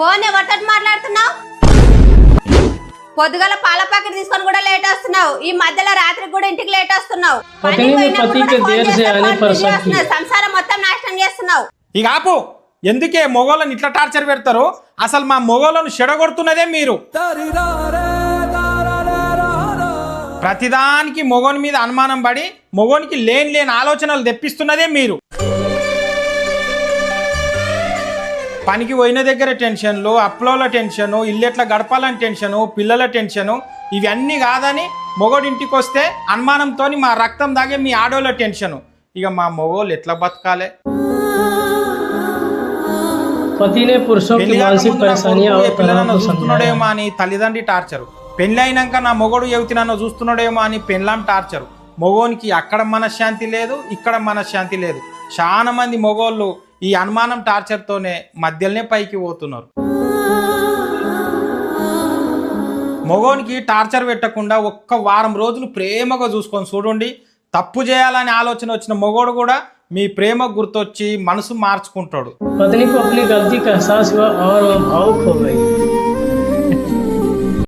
Phone ఎవరితో మాట్లాడుతున్నావు? పొద్దుగల పాల ప్యాకెట్ తీసుకొని కూడా లేట్ వస్తున్నావు. ఈ మధ్యలో రాత్రికి కూడా ఇంటికి లేట్ వస్తున్నావు. సంసారం మొత్తం నాశనం చేస్తున్నావు. ఇక ఆపు. ఎందుకే మొగోళ్ళని ఇట్లా టార్చర్ పెడతారు? అసలు మా మొగోళ్ళను చెడగొడుతున్నదే మీరు. ప్రతిదానికి మొగోని మీద అనుమానం పడి మొగోనికి లేని ఆలోచనలు తెప్పిస్తున్నదే మీరు. పనికి పోయిన దగ్గర టెన్షన్లు, అప్లోల టెన్షను, ఇల్లు ఎట్లా గడపాలని టెన్షను, పిల్లల టెన్షను, ఇవన్నీ కాదని మొగోడింటికి వస్తే అనుమానంతో మా రక్తం దాగే మీ ఆడోళ్ళ టెన్షను. ఇక మా మొగోళ్ళు ఎట్లా బతకాలి? పిల్లలను చూస్తున్నాడేమో అని తల్లిదండ్రి టార్చరు, పెళ్ళి అయినాక నా మొగోడు యువతి నన్ను చూస్తున్నాడేమో అని పెళ్ళాం టార్చరు. మొగోనికి అక్కడ మనశ్శాంతి లేదు, ఇక్కడ మనశ్శాంతి లేదు. చాలా మంది మొగోళ్ళు ఈ అనుమానం టార్చర్తోనే మధ్యలోనే పైకి పోతున్నారు. మొగోనికి టార్చర్ పెట్టకుండా ఒక్క వారం రోజులు ప్రేమగా చూసుకొని చూడండి. తప్పు చేయాలని ఆలోచన వచ్చిన మొగోడు కూడా మీ ప్రేమ గుర్తొచ్చి మనసు మార్చుకుంటాడు.